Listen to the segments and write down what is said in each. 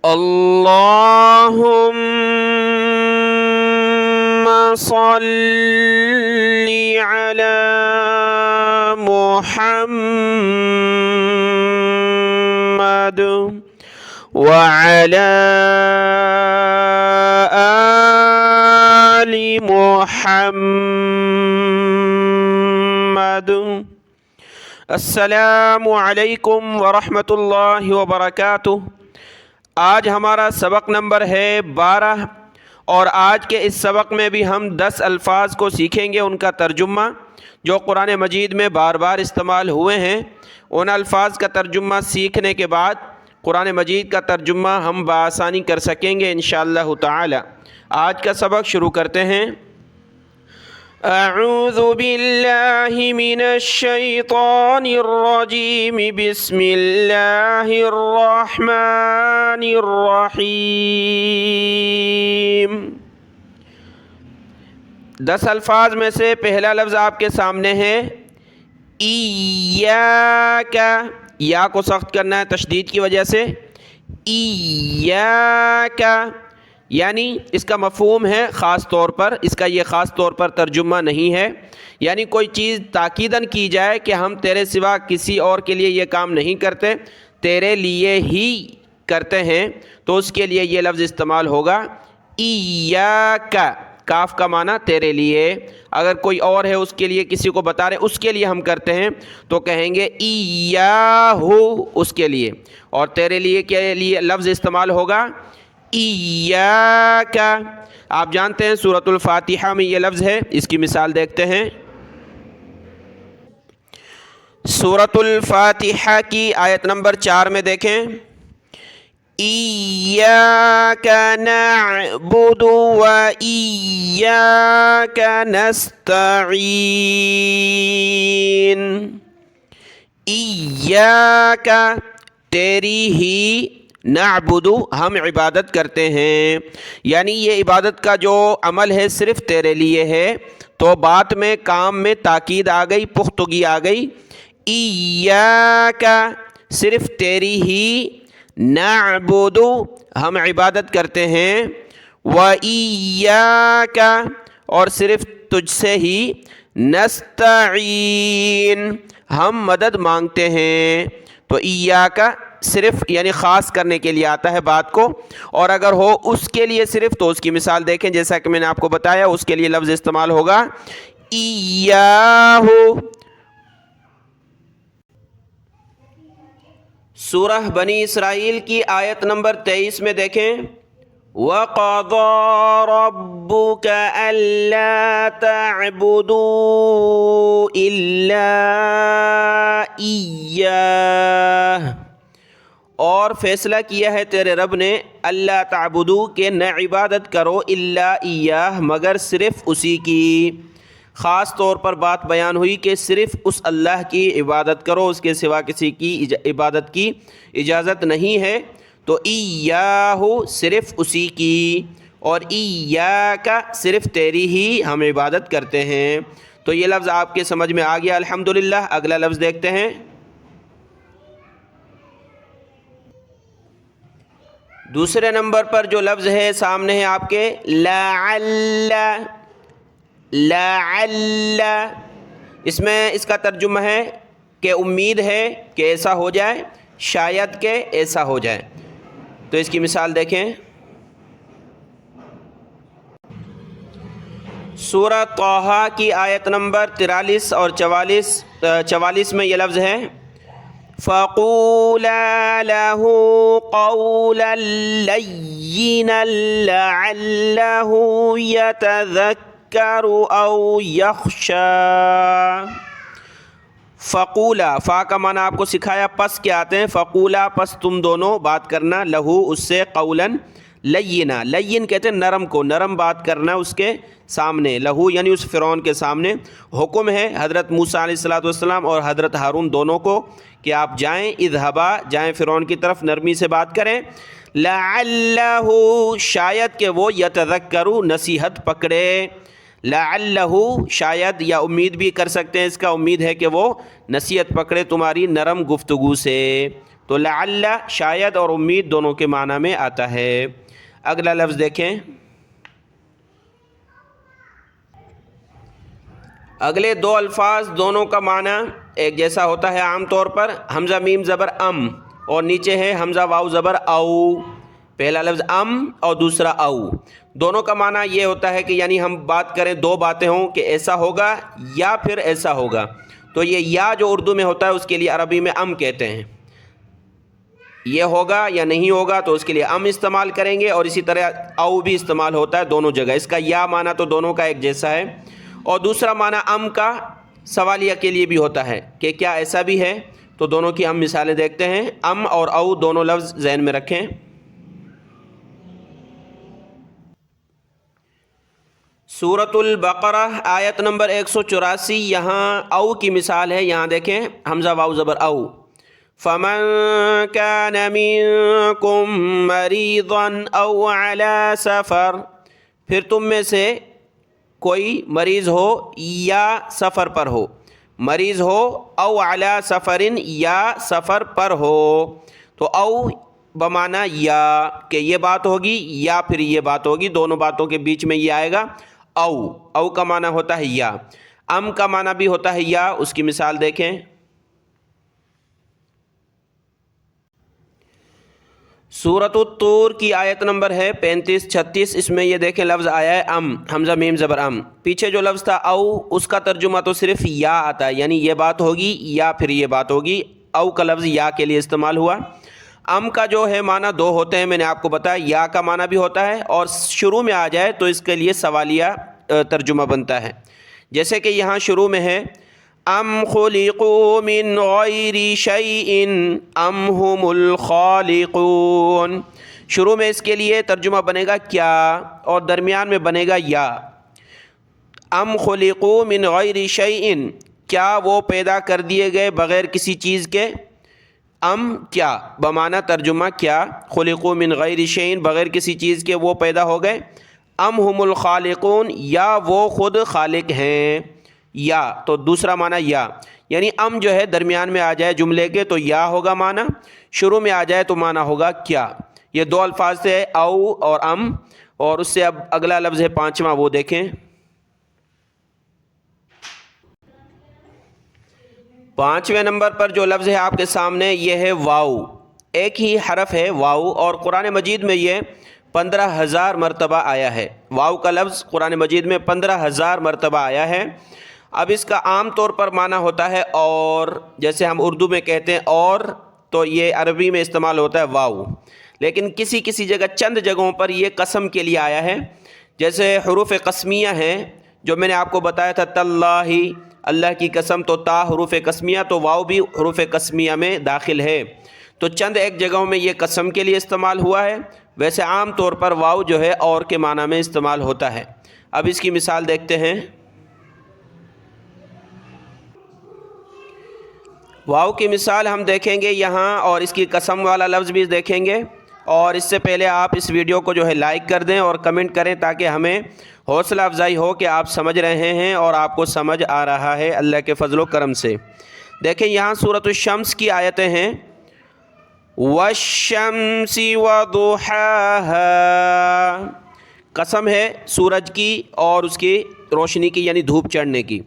اللهم صل على محمد وعلى آل محمد۔ السلام علیکم ورحمۃ اللہ وبرکاتہ۔ آج ہمارا سبق نمبر ہے 12 اور آج کے اس سبق میں بھی ہم 10 الفاظ کو سیکھیں گے، ان کا ترجمہ جو قرآن مجید میں بار بار استعمال ہوئے ہیں۔ ان الفاظ کا ترجمہ سیکھنے کے بعد قرآن مجید کا ترجمہ ہم بآسانی کر سکیں گے انشاءاللہ تعالی۔ آج کا سبق شروع کرتے ہیں۔ اعوذ باللہ من الشیطان الرجیم، بسم اللہ الرحمن الرحیم۔ 10 الفاظ میں سے پہلا لفظ آپ کے سامنے ہے ایاک۔ یا کو سخت کرنا ہے تشدید کی وجہ سے، ایاک، یعنی اس کا مفہوم ہے خاص طور پر، اس کا یہ خاص طور پر ترجمہ نہیں ہے، یعنی کوئی چیز تاکیداً کی جائے کہ ہم تیرے سوا کسی اور کے لیے یہ کام نہیں کرتے، تیرے لیے ہی کرتے ہیں، تو اس کے لیے یہ لفظ استعمال ہوگا ایاک۔ کاف کا معنی تیرے لیے، اگر کوئی اور ہے اس کے لیے کسی کو بتا رہے اس کے لیے ہم کرتے ہیں تو کہیں گے ایاہو، اس کے لیے، اور تیرے لیے کے لیے لفظ استعمال ہوگا ایاک۔ آپ جانتے ہیں سورۃ الفاتحہ میں یہ لفظ ہے، اس کی مثال دیکھتے ہیں۔ سورۃ الفاتحہ کی آیت نمبر 4 میں دیکھیں، ایاک نعبد و ایاک نستعین۔ ایاک تیری ہی، نعبد ہم عبادت کرتے ہیں، یعنی یہ عبادت کا جو عمل ہے صرف تیرے لیے ہے، تو بات میں کام میں تاکید آ گئی، پختگی آ گئی۔ ایاک صرف تیری ہی، نعبد ہم عبادت کرتے ہیں، و ایاک اور صرف تجھ سے ہی، نستعین ہم مدد مانگتے ہیں۔ تو ایاک صرف یعنی خاص کرنے کے لیے آتا ہے بات کو، اور اگر ہو اس کے لیے صرف تو اس کی مثال دیکھیں، جیسا کہ میں نے آپ کو بتایا اس کے لیے لفظ استعمال ہوگا ایاہو۔ سورہ بنی اسرائیل کی آیت نمبر 23 میں دیکھیں، وَقَضَى رَبُّكَ أَلَّا تَعْبُدُوا إِلَّا إِيَّاهُ، اور فیصلہ کیا ہے تیرے رب نے، اللہ تعبدو کہ نہ عبادت کرو، الا ایاہ مگر صرف اسی کی۔ خاص طور پر بات بیان ہوئی کہ صرف اس اللہ کی عبادت کرو، اس کے سوا کسی کی عبادت کی اجازت نہیں ہے۔ تو ایاہ صرف اسی کی، اور ایاک صرف تیری ہی ہم عبادت کرتے ہیں۔ تو یہ لفظ آپ کے سمجھ میں آ گیا الحمدللہ۔ اگلا لفظ دیکھتے ہیں۔ دوسرے نمبر پر جو لفظ ہے سامنے ہے آپ کے، لعل۔ لعل اس میں اس کا ترجمہ ہے کہ امید ہے کہ ایسا ہو جائے، شاید کہ ایسا ہو جائے۔ تو اس کی مثال دیکھیں، سورہ طٰہٰ کی آیت نمبر 43 اور 44 میں یہ لفظ ہے، فَقُولَا لَهُ قَوْلًا لَيِّنًا لَعَلَّهُ يَتَذَكَّرُ أَوْ يَخْشَىٰ۔ فقولا، فا کا معنی آپ کو سکھایا، پس کیا آتے ہیں، فقولا پس تم دونوں بات کرنا، لہو اس سے، قولاً لینا، لین کہتے ہیں نرم کو، نرم بات کرنا اس کے سامنے، لہو یعنی اس فرعون کے سامنے۔ حکم ہے حضرت موسیٰ علیہ السلام اور حضرت ہارون دونوں کو کہ آپ جائیں، اذهبا جائیں فرعون کی طرف، نرمی سے بات کریں، لعلہ شاید کہ وہ، یتذکر نصیحت پکڑے، لعلہ شاید، یا امید بھی کر سکتے ہیں اس کا، امید ہے کہ وہ نصیحت پکڑے تمہاری نرم گفتگو سے۔ تو لعل شاید اور امید دونوں کے معنی میں آتا ہے۔ اگلا لفظ دیکھیں، اگلے دو الفاظ دونوں کا معنی ایک جیسا ہوتا ہے عام طور پر، حمزہ میم زبر ام اور نیچے ہے حمزہ واو زبر او۔ پہلا لفظ ام اور دوسرا او، دونوں کا معنی یہ ہوتا ہے کہ یعنی ہم بات کریں دو باتیں ہوں کہ ایسا ہوگا یا پھر ایسا ہوگا، تو یہ یا جو اردو میں ہوتا ہے اس کے لیے عربی میں ام کہتے ہیں، یہ ہوگا یا نہیں ہوگا تو اس کے لیے ام استعمال کریں گے، اور اسی طرح او بھی استعمال ہوتا ہے دونوں جگہ۔ اس کا یا معنی تو دونوں کا ایک جیسا ہے، اور دوسرا معنی ام کا سوالیہ کے لیے بھی ہوتا ہے کہ کیا ایسا بھی ہے، تو دونوں کی ہم مثالیں دیکھتے ہیں۔ ام اور او دونوں لفظ ذہن میں رکھیں۔ سورۃ البقرہ آیت نمبر 184، یہاں او کی مثال ہے، یہاں دیکھیں حمزہ واو زبر او۔ فمن كان منكم مريضا او على سفر، پھر تم میں سے کوئی مریض ہو یا سفر پر ہو، مریض ہو او علی سفر یا سفر پر ہو، تو او بمعنی یا کہ یہ بات ہوگی یا پھر یہ بات ہوگی، دونوں باتوں کے بیچ میں یہ آئے گا او کا معنی ہوتا ہے یا، ام کا معنی بھی ہوتا ہے یا۔ اس کی مثال دیکھیں، سورۃ الطور کی آیت نمبر ہے 35-36، اس میں یہ دیکھیں لفظ آیا ہے ام، حمزہ میم زبر ام، پیچھے جو لفظ تھا او اس کا ترجمہ تو صرف یا آتا ہے، یعنی یہ بات ہوگی یا پھر یہ بات ہوگی، او کا لفظ یا کے لیے استعمال ہوا۔ ام کا جو ہے معنی دو ہوتے ہیں، میں نے آپ کو بتایا، یا کا معنی بھی ہوتا ہے اور شروع میں آ جائے تو اس کے لیے سوالیہ ترجمہ بنتا ہے، جیسے کہ یہاں شروع میں ہے ام خلقوا من غیر شیء ام هم الخالقون، شروع میں اس کے لیے ترجمہ بنے گا کیا اور درمیان میں بنے گا یا۔ ام خلقوا من غیر شیء، کیا وہ پیدا کر دیے گئے بغیر کسی چیز کے، ام کیا بمعنی ترجمہ کیا، خلقوا من غیر شیء بغیر کسی چیز کے وہ پیدا ہو گئے، ام هم الخالقون یا وہ خود خالق ہیں، یا تو دوسرا معنی یا، یعنی ام جو ہے درمیان میں آ جائے جملے کے تو یا ہوگا معنی، شروع میں آ جائے تو معنی ہوگا کیا۔ یہ دو الفاظ تھے او اور ام، اور اس سے اب اگلا لفظ ہے پانچواں، وہ دیکھیں۔ پانچویں نمبر پر جو لفظ ہے آپ کے سامنے یہ ہے واو، ایک ہی حرف ہے واو، اور قرآن مجید میں یہ 15,000 مرتبہ آیا ہے، واو کا لفظ قرآن مجید میں 15,000 مرتبہ آیا ہے۔ اب اس کا عام طور پر معنی ہوتا ہے اور، جیسے ہم اردو میں کہتے ہیں اور، تو یہ عربی میں استعمال ہوتا ہے واو، لیکن کسی کسی جگہ چند جگہوں پر یہ قسم کے لیے آیا ہے، جیسے حروف قسمیہ ہیں جو میں نے آپ کو بتایا تھا، تاللہ اللہ کی قسم، تو تا حروف قسمیہ، تو واو بھی حروف قسمیہ میں داخل ہے، تو چند ایک جگہوں میں یہ قسم کے لیے استعمال ہوا ہے، ویسے عام طور پر واو جو ہے اور کے معنی میں استعمال ہوتا ہے۔ اب اس کی مثال دیکھتے ہیں، واو کی مثال ہم دیکھیں گے یہاں، اور اس کی قسم والا لفظ بھی دیکھیں گے، اور اس سے پہلے آپ اس ویڈیو کو جو ہے لائک کر دیں اور کمنٹ کریں تاکہ ہمیں حوصلہ افزائی ہو کہ آپ سمجھ رہے ہیں اور آپ کو سمجھ آ رہا ہے اللہ کے فضل و کرم سے۔ دیکھیں یہاں سورۃ الشمس کی آیتیں ہیں، والشمس وضحاها، قسم ہے سورج کی اور اس کی روشنی کی، یعنی دھوپ چڑھنے کی،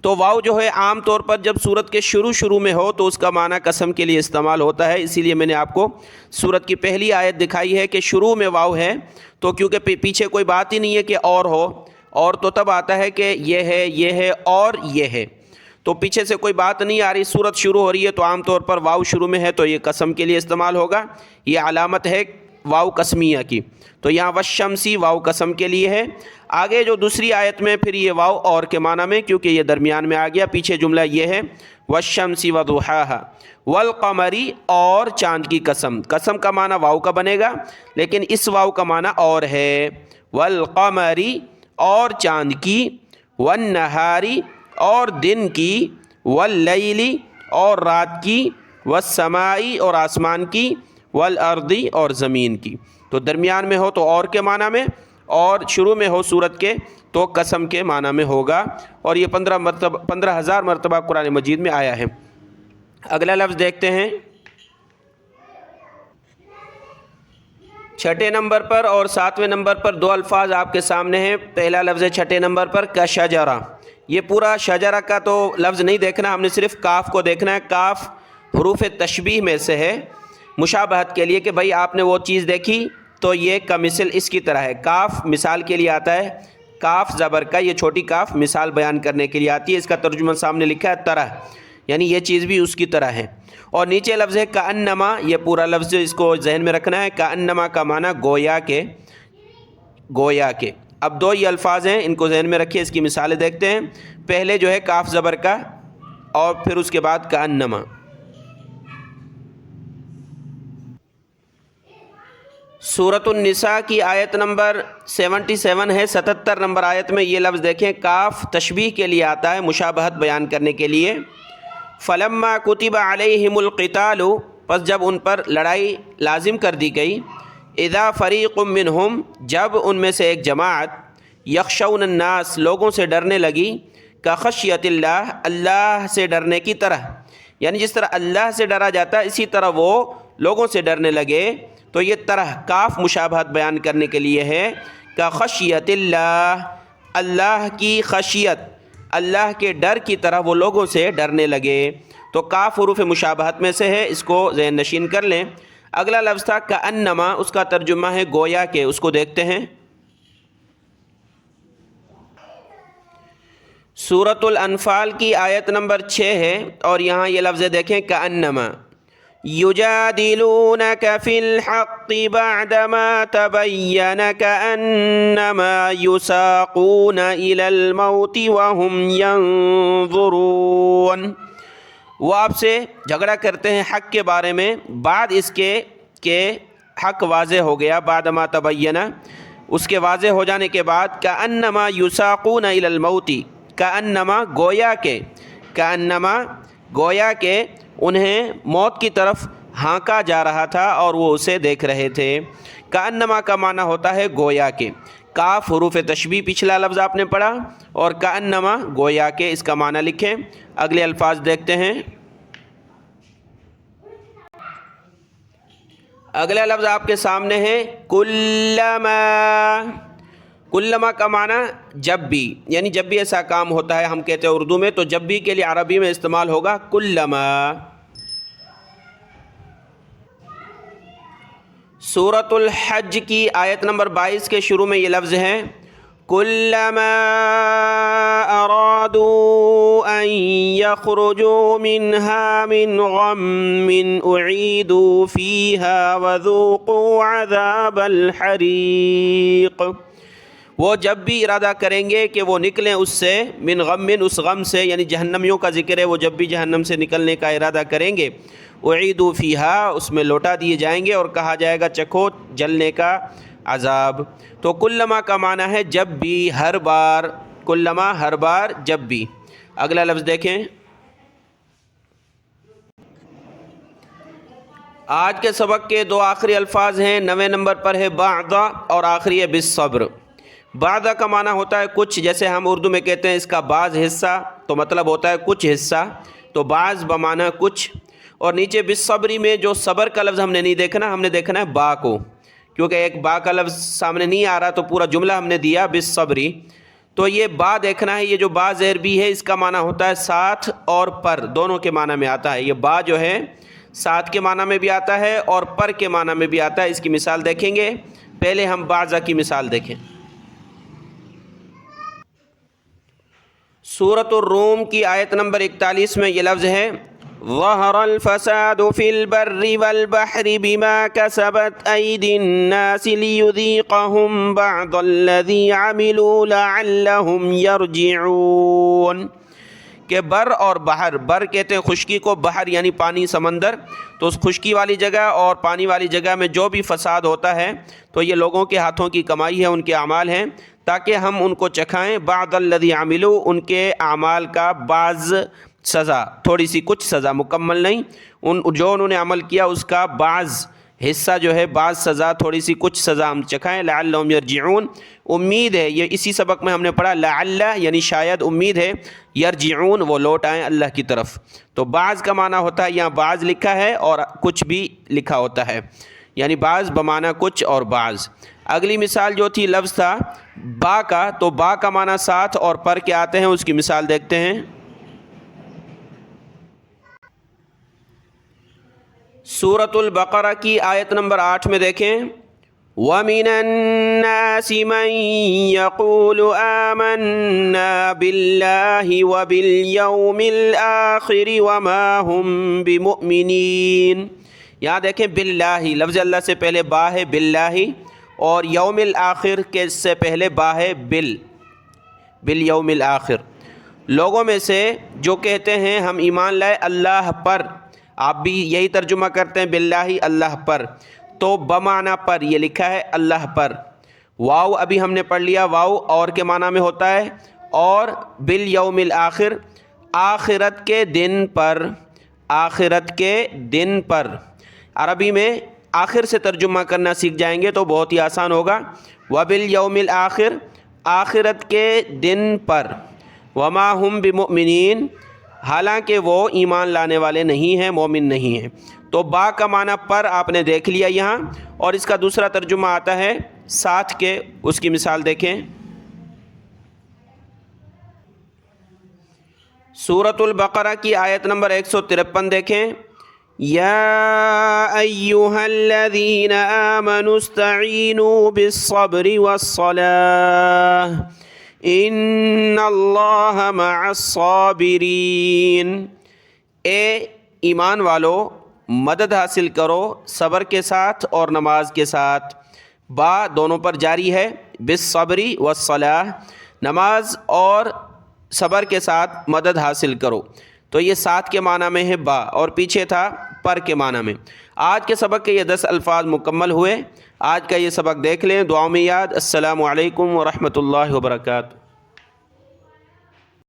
تو واو جو ہے عام طور پر جب سورت کے شروع میں ہو تو اس کا معنی قسم کے لیے استعمال ہوتا ہے، اسی لیے میں نے آپ کو سورت کی پہلی آیت دکھائی ہے کہ شروع میں واو ہے، تو کیونکہ پیچھے کوئی بات ہی نہیں ہے کہ اور ہو، اور تو تب آتا ہے کہ یہ ہے اور یہ ہے، تو پیچھے سے کوئی بات نہیں آ رہی، سورت شروع ہو رہی ہے تو عام طور پر واو شروع میں ہے تو یہ قسم کے لیے استعمال ہوگا، یہ علامت ہے واو قسمیہ کی، تو یہاں والشمسی واو قسم کے لیے ہے۔ آگے جو دوسری آیت میں پھر یہ واو اور کے معنی میں، کیونکہ یہ درمیان میں آ گیا، پیچھے جملہ یہ ہے والشمس وضحاها والقمری، اور چاند کی قسم، قسم کا معنی واو کا بنے گا لیکن اس واو کا معنی اور ہے، والقمری اور چاند کی، والنہاری اور دن کی، واللیلی اور رات کی، والسمائی اور آسمان کی، والارضی اور زمین کی، تو درمیان میں ہو تو اور کے معنی میں، اور شروع میں ہو سورت کے تو قسم کے معنی میں ہوگا، اور یہ 15,000 مرتبہ قرآن مجید میں آیا ہے۔ اگلا لفظ دیکھتے ہیں، چھٹے نمبر پر اور ساتویں نمبر پر دو الفاظ آپ کے سامنے ہیں. پہلا لفظ ہے چھٹے نمبر پر کا شجرہ. یہ پورا شجرہ کا تو لفظ نہیں دیکھنا، ہم نے صرف کاف کو دیکھنا ہے. کاف حروف تشبیہ میں سے ہے مشابہت کے لیے کہ بھائی آپ نے وہ چیز دیکھی تو یہ کا مثل اس کی طرح ہے. کاف مثال کے لیے آتا ہے، کاف زبر کا، یہ چھوٹی کاف مثال بیان کرنے کے لیے آتی ہے. اس کا ترجمہ سامنے لکھا ہے طرح، یعنی یہ چیز بھی اس کی طرح ہے. اور نیچے لفظ ہے کأنما، یہ پورا لفظ اس کو ذہن میں رکھنا ہے. کأنما کا معنی گویا کے، گویا کے. اب دو یہ الفاظ ہیں، ان کو ذہن میں رکھیے. اس کی مثالیں دیکھتے ہیں. پہلے جو ہے کاف زبر کا اور پھر اس کے بعد کأنما. سورۃ النساء کی آیت نمبر 77 ہے. 77 نمبر آیت میں یہ لفظ دیکھیں، کاف تشبیہ کے لیے آتا ہے، مشابہت بیان کرنے کے لیے. فلما کتب علیہم القتال، پس جب ان پر لڑائی لازم کر دی گئی. اذا فریق منہم، جب ان میں سے ایک جماعت، یخشون الناس، لوگوں سے ڈرنے لگی. کخشیت اللہ، اللہ سے ڈرنے کی طرح، یعنی جس طرح اللہ سے ڈرا جاتا ہے اسی طرح وہ لوگوں سے ڈرنے لگے. تو یہ طرح کاف مشابہت بیان کرنے کے لیے ہے. کخشیت اللہ، اللہ کی خشیت، اللہ کے ڈر کی طرح وہ لوگوں سے ڈرنے لگے. تو کاف حروف مشابہت میں سے ہے، اس کو ذہن نشین کر لیں. اگلا لفظ تھا کأنما، اس کا ترجمہ ہے گویا کے. اس کو دیکھتے ہیں. سورۃ الانفال کی آیت نمبر 6 ہے اور یہاں یہ لفظ دیکھیں کأنما. یجادلونک فی الحق بعدما تبین کأنما یساقون الی الموت وهم ینظرون. وہ آپ سے جھگڑا کرتے ہیں حق کے بارے میں، بعد اس کے کہ حق واضح ہو گیا. بعدما تبین، اس کے واضح ہو جانے کے بعد. کأنما یساقون الی الموت، کأنما گویا کے، کأنما گویا کہ انہیں موت کی طرف ہانکا جا رہا تھا اور وہ اسے دیکھ رہے تھے. کأنما کا معنی ہوتا ہے گویا کے. کاف حروف تشبیہ پچھلا لفظ آپ نے پڑھا اور کأنما گویا کے، اس کا معنی لکھیں. اگلے الفاظ دیکھتے ہیں. اگلا لفظ آپ کے سامنے ہے کلما. کلما کا معنی جب بھی، یعنی جب بھی ایسا کام ہوتا ہے، ہم کہتے ہیں اردو میں، تو جب بھی کے لیے عربی میں استعمال ہوگا کلما. سورۃ الحج کی آیت نمبر 22 کے شروع میں یہ لفظ ہیں کلما ارادوا ان یخرجوا منها من غم اعیدوا فیها وذوقوا عذاب الحریق. وہ جب بھی ارادہ کریں گے کہ وہ نکلیں اس سے، من غم، اس غم سے، یعنی جہنمیوں کا ذکر ہے. وہ جب بھی جہنم سے نکلنے کا ارادہ کریں گے، اعیدوا فیہا، اس میں لوٹا دیے جائیں گے اور کہا جائے گا چکھو جلنے کا عذاب. تو کلما کا معنی ہے جب بھی، ہر بار. کلما ہر بار، جب بھی. اگلا لفظ دیکھیں. آج کے سبق کے دو آخری الفاظ ہیں. 9ویں نمبر پر ہے بعد اور آخری ہے بالصبر. بعد کا معنی ہوتا ہے کچھ، جیسے ہم اردو میں کہتے ہیں اس کا بعض حصہ، تو مطلب ہوتا ہے کچھ حصہ. تو بعض بمعنی کچھ. اور نیچے بالصبری میں جو صبر کا لفظ ہم نے نہیں دیکھنا، ہم نے دیکھنا ہے با کو، کیونکہ ایک با کا لفظ سامنے نہیں آ رہا تو پورا جملہ ہم نے دیا بالصبری. تو یہ با دیکھنا ہے. یہ جو با زیر بھی ہے اس کا معنی ہوتا ہے ساتھ اور پر، دونوں کے معنی میں آتا ہے. یہ با جو ہے ساتھ کے معنی میں بھی آتا ہے اور پر کے معنی میں بھی آتا ہے. اس کی مثال دیکھیں گے. پہلے ہم بعض کی مثال دیکھیں. سورۃ الروم کی آیت نمبر 41 میں یہ لفظ ہے ظہر الفساد فی البر والبحر بما کسبت ایدی الناس لیذیقہم بعض الذی عملوا لعلہم یرجعون. کہ بر اور بحر، بر کہتے ہیں خشکی کو، بحر یعنی پانی، سمندر. تو اس خشکی والی جگہ اور پانی والی جگہ میں جو بھی فساد ہوتا ہے تو یہ لوگوں کے ہاتھوں کی کمائی ہے، ان کے اعمال ہیں، تاکہ ہم ان کو چکھائیں. بعض الذی عملوا، ان کے اعمال کا بعض سزا، تھوڑی سی کچھ سزا، مکمل نہیں. جو انہوں نے عمل کیا اس کا بعض حصہ جو ہے، بعض سزا، تھوڑی سی کچھ سزا ہم چکھائیں. لعلہم یرجعون، امید ہے، یہ اسی سبق میں ہم نے پڑھا لعل یعنی شاید، امید ہے، یرجعون وہ لوٹ آئیں اللہ کی طرف. تو بعض کا معنی ہوتا ہے، یہاں بعض لکھا ہے اور کچھ بھی لکھا ہوتا ہے. یعنی بعض بمعنی کچھ اور بعض۔ اگلی مثال جو تھی لفظ تھا با کا، تو با کا معنی ساتھ اور پر کے آتے ہیں، اس کی مثال دیکھتے ہیں۔ سورۃ البقرہ کی آیت نمبر 8 میں دیکھیں، وَمِنَ النَّاسِ مَن يَقُولُ آمَنَّا بِاللَّهِ وَبِالْيَوْمِ الْآخِرِ وَمَا هُم بِمُؤْمِنِينَ۔ یہاں دیکھیں باللہ، لفظ اللہ سے پہلے با ہے باللہ، اور یوم الآخر کے سے پہلے با ہے بالیوم الآخر۔ لوگوں میں سے جو کہتے ہیں ہم ایمان لائے اللہ پر، آپ بھی یہی ترجمہ کرتے ہیں باللہ اللہ پر، تو بمعنی پر یہ لکھا ہے اللہ پر۔ واو ابھی ہم نے پڑھ لیا، واو اور کے معنی میں ہوتا ہے، اور بالیوم الآخر آخرت کے دن پر، آخرت کے دن پر۔ عربی میں آخر سے ترجمہ کرنا سیکھ جائیں گے تو بہت ہی آسان ہوگا۔ وبالیوم الآخر آخرت کے دن پر، وما ہم بمؤمنین حالانکہ وہ ایمان لانے والے نہیں ہیں، مومن نہیں ہیں۔ تو با کا معنی پر آپ نے دیکھ لیا یہاں، اور اس کا دوسرا ترجمہ آتا ہے ساتھ کے، اس کی مثال دیکھیں۔ سورۃ البقرہ کی آیت نمبر 153 دیکھیں، یا ایھا الذین آمنوا استعینوا بالصبر والصلاۃ ان اللہ مع الصابرین۔ اے ایمان والو مدد حاصل کرو صبر کے ساتھ اور نماز کے ساتھ۔ با دونوں پر جاری ہے، بالصبر والصلاۃ، نماز اور صبر کے ساتھ مدد حاصل کرو، تو یہ ساتھ کے معنی میں ہے با، اور پیچھے تھا پر کے معنی میں۔ آج کے سبق کے یہ 10 الفاظ مکمل ہوئے۔ آج کا یہ سبق دیکھ لیں، دعاؤں میں یاد۔ السلام علیکم ورحمۃ اللہ وبرکاتہ۔